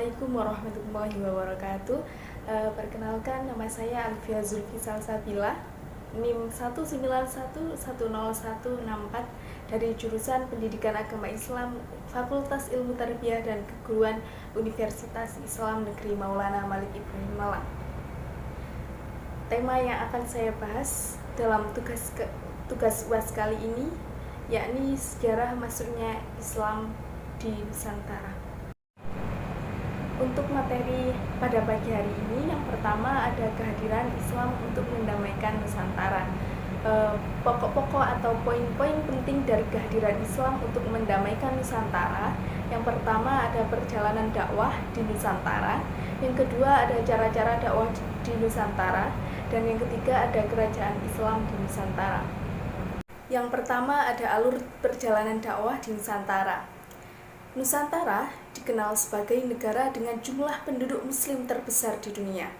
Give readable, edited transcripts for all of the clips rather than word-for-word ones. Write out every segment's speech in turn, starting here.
Assalamualaikum warahmatullahi wabarakatuh. Perkenalkan, nama saya Alfia Zulfi Salsabila, NIM 1911014 dari jurusan Pendidikan Agama Islam Fakultas Ilmu Tarbiyah dan Keguruan Universitas Islam Negeri Maulana Malik Ibrahim Malang. Tema yang akan saya bahas dalam tugas UAS kali ini yakni sejarah masuknya Islam di Nusantara. Untuk materi pada pagi hari ini, yang pertama ada kehadiran Islam untuk mendamaikan Nusantara. Pokok-pokok atau poin-poin penting dari kehadiran Islam untuk mendamaikan Nusantara. Yang pertama ada perjalanan dakwah di Nusantara. Yang kedua ada cara-cara dakwah di Nusantara. Dan yang ketiga ada kerajaan Islam di Nusantara. Yang pertama ada alur perjalanan dakwah di Nusantara. Nusantara dikenal sebagai negara dengan jumlah penduduk muslim terbesar di dunia.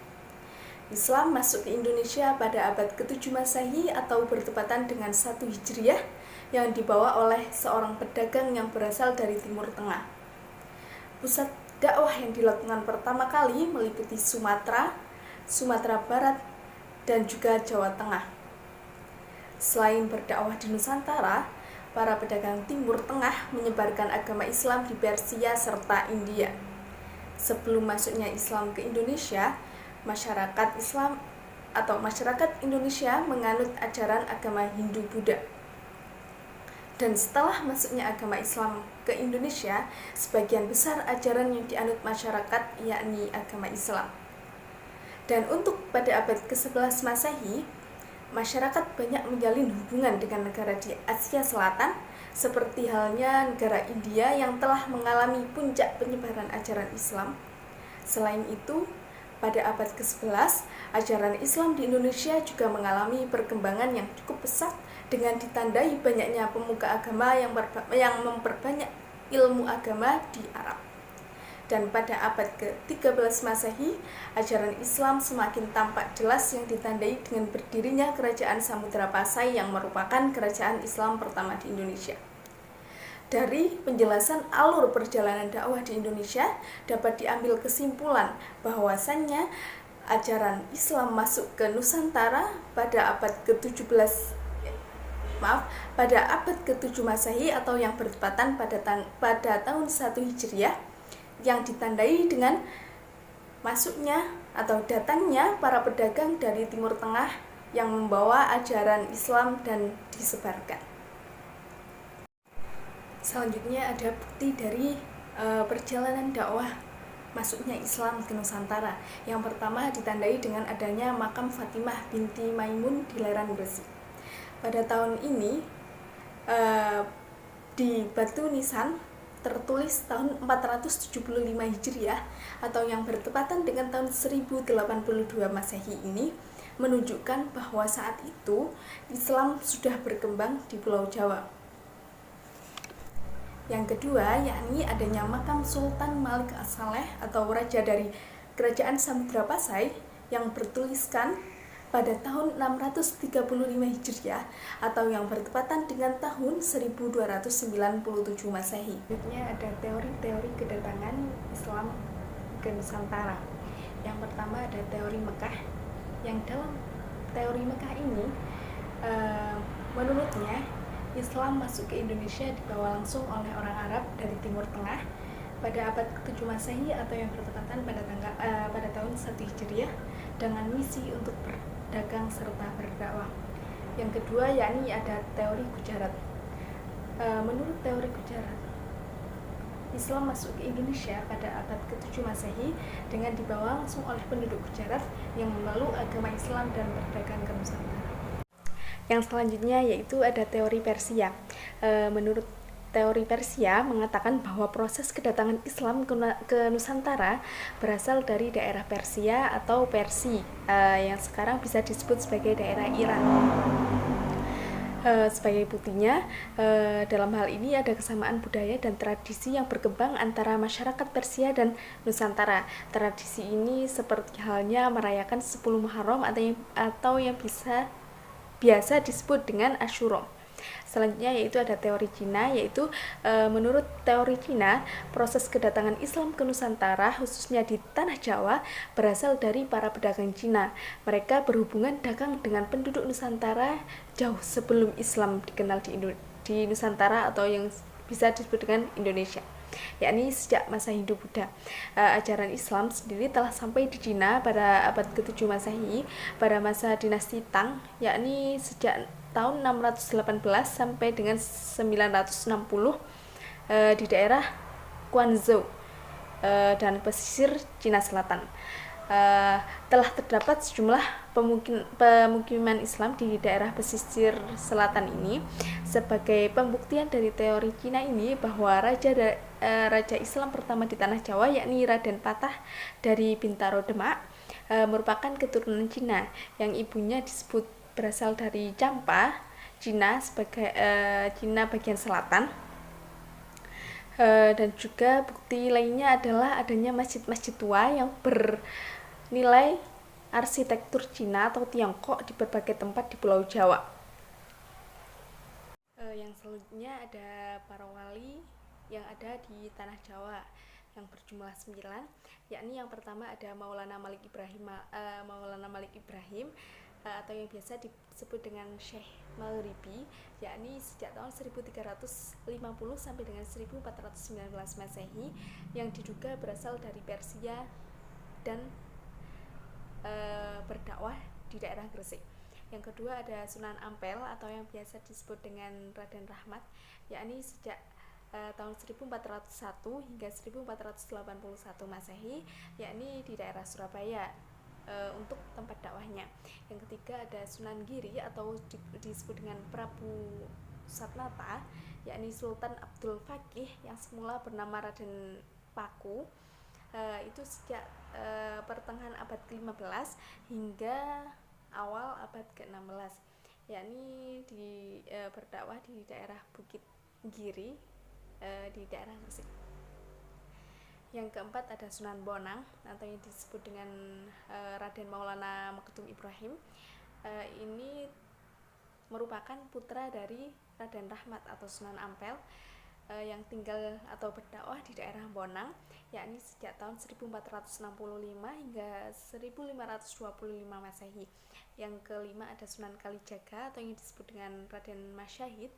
Islam masuk ke Indonesia pada abad ke-7 Masehi atau bertepatan dengan 1 Hijriah yang dibawa oleh seorang pedagang yang berasal dari Timur Tengah. Pusat dakwah yang dilakukan pertama kali meliputi Sumatera, Sumatera Barat, dan juga Jawa Tengah. Selain berdakwah di Nusantara, para pedagang Timur Tengah menyebarkan agama Islam di Persia serta India. Sebelum masuknya Islam ke Indonesia, masyarakat Islam atau masyarakat Indonesia menganut ajaran agama Hindu-Buddha. Dan setelah masuknya agama Islam ke Indonesia, sebagian besar ajaran yang dianut masyarakat yakni agama Islam. Dan untuk pada abad ke-11 Masehi, masyarakat banyak menjalin hubungan dengan negara di Asia Selatan, seperti halnya negara India yang telah mengalami puncak penyebaran ajaran Islam. Selain itu, pada abad ke-11, ajaran Islam di Indonesia juga mengalami perkembangan yang cukup pesat dengan ditandai banyaknya pemuka agama yang memperbanyak ilmu agama di Arab. Dan pada abad ke-13 Masehi, ajaran Islam semakin tampak jelas yang ditandai dengan berdirinya Kerajaan Samudra Pasai yang merupakan kerajaan Islam pertama di Indonesia. Dari penjelasan alur perjalanan dakwah di Indonesia, dapat diambil kesimpulan bahwasannya ajaran Islam masuk ke Nusantara pada abad ke-7 Masehi atau yang bertepatan pada tahun 1 Hijriah, yang ditandai dengan masuknya atau datangnya para pedagang dari Timur Tengah yang membawa ajaran Islam dan disebarkan. Selanjutnya ada bukti dari perjalanan dakwah masuknya Islam ke Nusantara. Yang pertama ditandai dengan adanya makam Fatimah binti Maimun di Leran Gresik. Pada tahun ini di Batu Nisan tertulis tahun 475 Hijriah atau yang bertepatan dengan tahun 1082 Masehi ini menunjukkan bahwa saat itu Islam sudah berkembang di Pulau Jawa. Yang kedua yakni adanya makam Sultan Malik As-Saleh atau raja dari Kerajaan Samudra Pasai yang bertuliskan pada tahun 635 Hijriah atau yang bertepatan dengan tahun 1297 Masehi. Berikutnya ada teori-teori kedatangan Islam ke Nusantara. Yang pertama ada teori Mekah, yang dalam teori Mekah ini menurutnya Islam masuk ke Indonesia dibawa langsung oleh orang Arab dari Timur Tengah pada abad ke-7 Masehi atau yang bertepatan pada tahun 1 Hijriah dengan misi untuk berdagang serta berdakwah. Yang kedua yakni ada teori Gujarat. Menurut teori Gujarat, Islam masuk ke Indonesia pada abad ke-7 Masehi dengan dibawa langsung oleh penduduk Gujarat yang memeluk agama Islam dan berdagang ke Nusantara. Yang selanjutnya yaitu ada teori Persia. Menurut teori Persia mengatakan bahwa proses kedatangan Islam ke Nusantara berasal dari daerah Persia atau Persia yang sekarang bisa disebut sebagai daerah Iran. Sebagai buktinya, dalam hal ini ada kesamaan budaya dan tradisi yang berkembang antara masyarakat Persia dan Nusantara. Tradisi ini seperti halnya merayakan 10 Muharram atau yang biasa disebut dengan Asyura. Selanjutnya yaitu ada teori Cina, yaitu menurut teori Cina, proses kedatangan Islam ke Nusantara khususnya di tanah Jawa berasal dari para pedagang Cina. Mereka berhubungan dagang dengan penduduk Nusantara jauh sebelum Islam dikenal di Nusantara atau yang bisa disebut dengan Indonesia, yakni sejak masa Hindu-Buddha. Ajaran Islam sendiri telah sampai di Cina pada abad ke-7 Masehi pada masa dinasti Tang, yakni sejak tahun 618 sampai dengan 960 di daerah Guangzhou dan pesisir Cina Selatan. Telah terdapat sejumlah pemukiman Islam di daerah pesisir selatan ini. Sebagai pembuktian dari teori Cina ini bahwa raja Islam pertama di tanah Jawa, yakni Raden Patah dari Bintaro Demak, merupakan keturunan Cina yang ibunya disebut berasal dari Champa, Cina sebagai Cina bagian selatan. Dan juga bukti lainnya adalah adanya masjid-masjid tua yang bernilai arsitektur Cina atau Tiongkok di berbagai tempat di Pulau Jawa. Yang selanjutnya ada para wali yang ada di tanah Jawa yang berjumlah 9, yakni yang pertama ada Maulana Malik Ibrahim atau yang biasa disebut dengan Syekh Maghribi, yakni sejak tahun 1350 sampai dengan 1419 Masehi, yang diduga berasal dari Persia dan berdakwah di daerah Gresik. Yang kedua ada Sunan Ampel atau yang biasa disebut dengan Raden Rahmat, yakni sejak tahun 1401 hingga 1481 Masehi, yakni di daerah Surabaya untuk tempat dakwahnya. Yang ketiga ada Sunan Giri atau disebut dengan Prabu Satnata, yakni Sultan Abdul Fakih yang semula bernama Raden Paku. Itu sejak pertengahan abad ke-15 hingga awal abad ke-16, yakni berdakwah di daerah Bukit Giri di daerah Gresik. Yang keempat ada Sunan Bonang atau yang disebut dengan Raden Maulana Maktum Ibrahim. Ini merupakan putra dari Raden Rahmat atau Sunan Ampel yang tinggal atau berdakwah di daerah Bonang, yakni sejak tahun 1465 hingga 1525 Masehi. Yang kelima ada Sunan Kalijaga atau yang disebut dengan Raden Masyahid,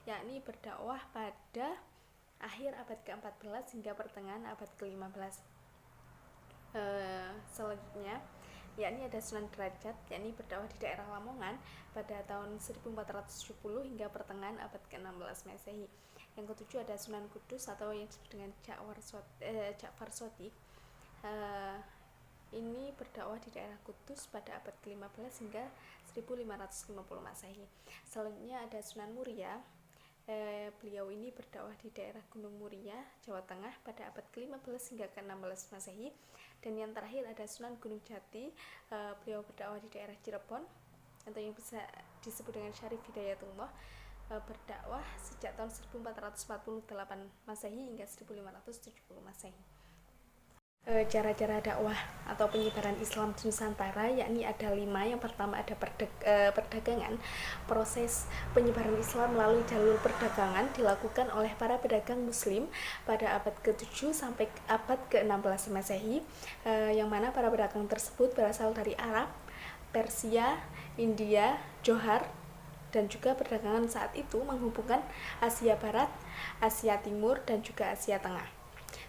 yakni berdakwah pada akhir abad ke-14 hingga pertengahan abad ke-15. Selanjutnya yakni ada Sunan Derajat, yakni berdakwah di daerah Lamongan pada tahun 1470 hingga pertengahan abad ke-16 Masehi. Yang ketujuh ada Sunan Kudus atau yang disebut dengan Ja'far Shadiq. Ini berdakwah di daerah Kudus pada abad ke-15 hingga 1550 Masehi. Selanjutnya ada Sunan Muria. Beliau ini berdakwah di daerah Gunung Muria, Jawa Tengah pada abad ke-15 hingga ke-16 Masehi. Dan yang terakhir ada Sunan Gunung Jati. Beliau berdakwah di daerah Cirebon atau yang bisa disebut dengan Syarif Hidayatullah, berdakwah sejak tahun 1448 Masehi hingga 1570 Masehi. Cara-cara dakwah atau penyebaran Islam di Nusantara yakni ada 5. Yang pertama ada perdagangan. Proses penyebaran Islam melalui jalur perdagangan dilakukan oleh para pedagang Muslim pada abad ke-7 sampai abad ke-16 Masehi, yang mana para pedagang tersebut berasal dari Arab, Persia, India, Johor, dan juga perdagangan saat itu menghubungkan Asia Barat, Asia Timur, dan juga Asia Tengah.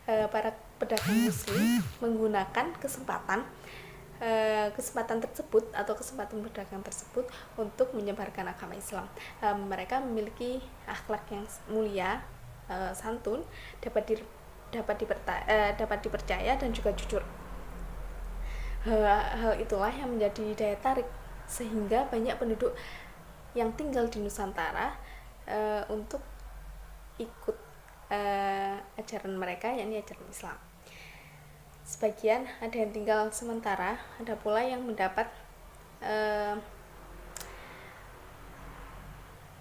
Para pedagang Muslim menggunakan kesempatan tersebut atau kesempatan berdagang tersebut untuk menyebarkan agama Islam. Mereka memiliki akhlak yang mulia, santun, dapat dipercaya dan juga jujur. Hal itulah yang menjadi daya tarik sehingga banyak penduduk yang tinggal di Nusantara untuk ikut ajaran mereka, yakni ajaran Islam. Sebagian ada yang tinggal sementara, ada pula yang mendapat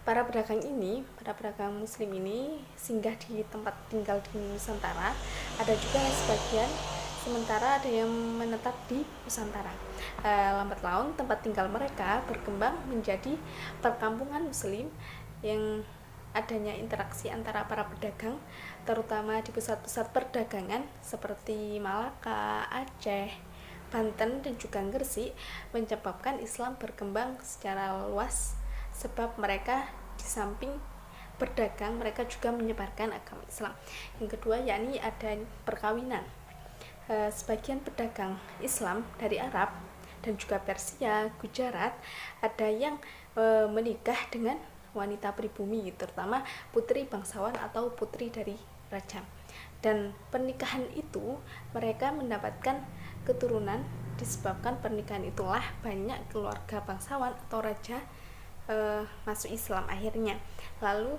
para pedagang Muslim ini singgah di tempat tinggal di Nusantara. Ada juga sementara ada yang menetap di Nusantara. Lambat laun tempat tinggal mereka berkembang menjadi perkampungan Muslim yang adanya interaksi antara para pedagang, terutama di pusat-pusat perdagangan seperti Malaka, Aceh, Banten, dan juga Gresik, menyebabkan Islam berkembang secara luas, sebab mereka di samping berdagang, mereka juga menyebarkan agama Islam. Yang kedua, yakni ada perkawinan. Sebagian pedagang Islam dari Arab dan juga Persia, Gujarat, ada yang menikah dengan wanita pribumi, terutama putri bangsawan atau putri dari raja. Dan pernikahan itu mereka mendapatkan keturunan, disebabkan pernikahan itulah banyak keluarga bangsawan atau raja masuk Islam akhirnya, lalu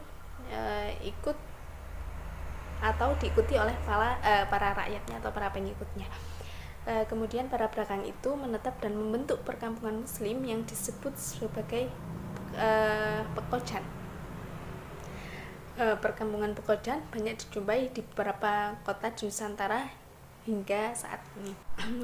ikut atau diikuti oleh para rakyatnya atau para pengikutnya. Kemudian para pedagang itu menetap dan membentuk perkampungan Muslim yang disebut sebagai Pekojan. Perkampungan Pekojan banyak dijumpai di beberapa kota di Nusantara hingga saat ini.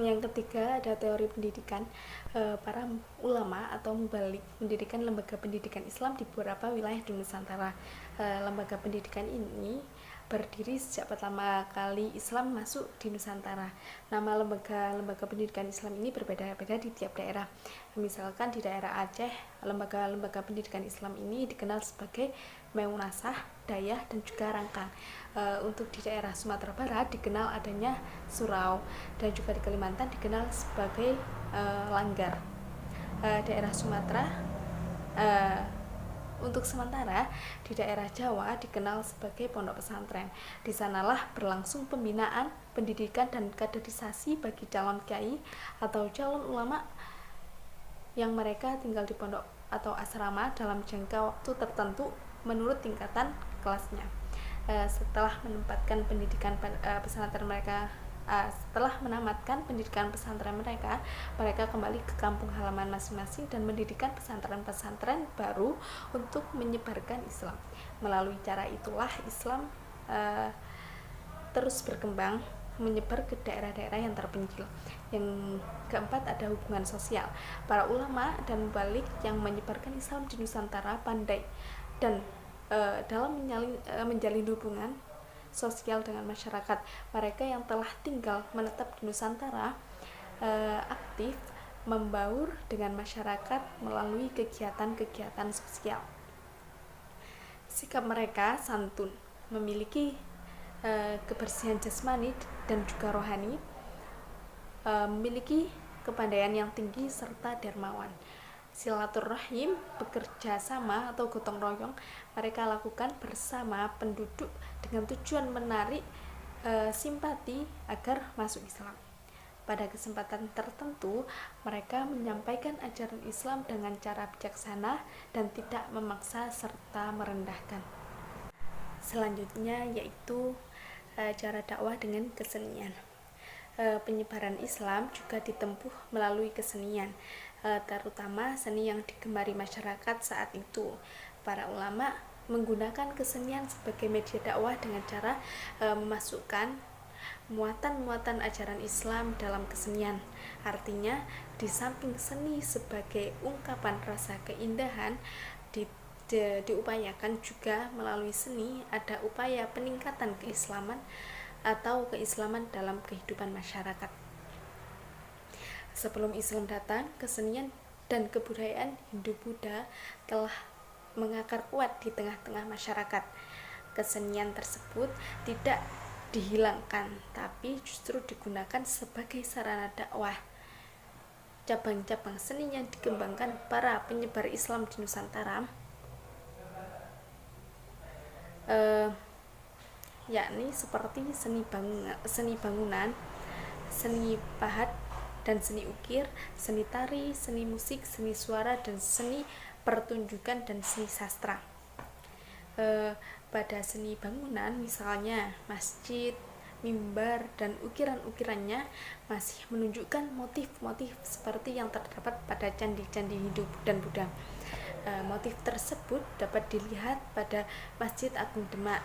Yang ketiga ada teori pendidikan. Para ulama atau mubalik mendirikan lembaga pendidikan Islam di beberapa wilayah di Nusantara. Lembaga pendidikan ini berdiri sejak pertama kali Islam masuk di Nusantara. Nama lembaga pendidikan Islam ini berbeda-beda di tiap daerah. Misalkan di daerah Aceh, lembaga pendidikan Islam ini dikenal sebagai Meunasah, Dayah, dan juga Rangkang. Untuk di daerah Sumatera Barat dikenal adanya Surau, dan juga di Kalimantan dikenal sebagai Langgar. Daerah Sumatera untuk sementara di daerah Jawa dikenal sebagai pondok pesantren. Di sanalah berlangsung pembinaan, pendidikan, dan kaderisasi bagi calon kiai atau calon ulama yang mereka tinggal di pondok atau asrama dalam jangka waktu tertentu menurut tingkatan kelasnya. Setelah menempatkan pendidikan pesantren mereka, setelah menamatkan pendidikan pesantren mereka kembali ke kampung halaman masing-masing dan mendirikan pesantren-pesantren baru untuk menyebarkan Islam. Melalui cara itulah Islam terus berkembang, menyebar ke daerah-daerah yang terpencil. Yang keempat ada hubungan sosial. Para ulama dan mubalik yang menyebarkan Islam di Nusantara pandai dan dalam menjalin hubungan sosial dengan masyarakat. Mereka yang telah tinggal menetap di Nusantara aktif membaur dengan masyarakat melalui kegiatan-kegiatan sosial. Sikap mereka santun, memiliki kebersihan jasmani dan juga rohani, memiliki kepandaian yang tinggi serta dermawan. Silaturahim, bekerja sama atau gotong royong mereka lakukan bersama penduduk dengan tujuan menarik simpati agar masuk Islam. Pada kesempatan tertentu mereka menyampaikan ajaran Islam dengan cara bijaksana dan tidak memaksa serta merendahkan. Selanjutnya yaitu cara dakwah dengan kesenian. Penyebaran Islam juga ditempuh melalui kesenian, terutama seni yang digemari masyarakat saat itu. Para ulama menggunakan kesenian sebagai media dakwah dengan cara memasukkan muatan-muatan ajaran Islam dalam kesenian. Artinya, di samping seni sebagai ungkapan rasa keindahan, diupayakan juga melalui seni ada upaya peningkatan keislaman atau keislaman dalam kehidupan masyarakat. Sebelum Islam datang, kesenian dan kebudayaan Hindu-Buddha telah mengakar kuat di tengah-tengah masyarakat. Kesenian tersebut tidak dihilangkan, tapi justru digunakan sebagai sarana dakwah. Cabang-cabang seni yang dikembangkan para penyebar Islam di Nusantara yakni seperti seni bangunan, seni pahat dan seni ukir, seni tari, seni musik, seni suara, dan seni pertunjukan dan seni sastra. Pada seni bangunan misalnya masjid, mimbar, dan ukiran-ukirannya masih menunjukkan motif-motif seperti yang terdapat pada candi-candi Hindu dan Buddha. Motif tersebut dapat dilihat pada Masjid Agung Demak,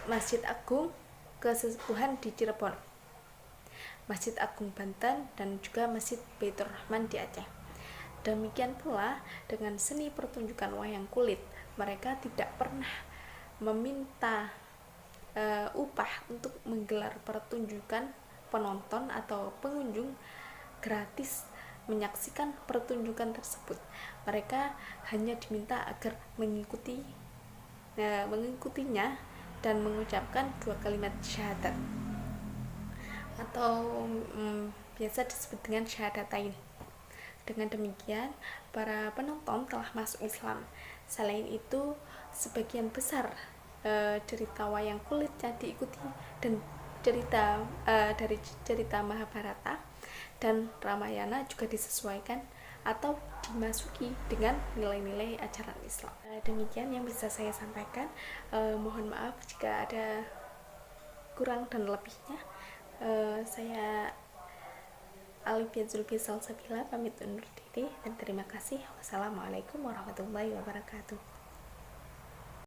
Masjid Agung Kesepuhan di Cirebon, Masjid Agung Banten, dan juga Masjid Baitur Rahman di Aceh. Demikian pula dengan seni pertunjukan wayang kulit, mereka tidak pernah meminta upah untuk menggelar pertunjukan. Penonton atau pengunjung gratis menyaksikan pertunjukan tersebut. Mereka hanya diminta agar mengikutinya dan mengucapkan 2 kalimat syahadat atau biasa disebut dengan syahadatain. Dengan demikian, para penonton telah masuk Islam. Selain itu, sebagian besar cerita wayang kulit yang diikuti dan dari cerita Mahabharata dan Ramayana juga disesuaikan atau dimasuki dengan nilai-nilai ajaran Islam. Demikian yang bisa saya sampaikan. Mohon maaf jika ada kurang dan lebihnya. Saya Alifia Zulfi Salsabila pamit undur diri dan terima kasih. Wassalamualaikum warahmatullahi wabarakatuh.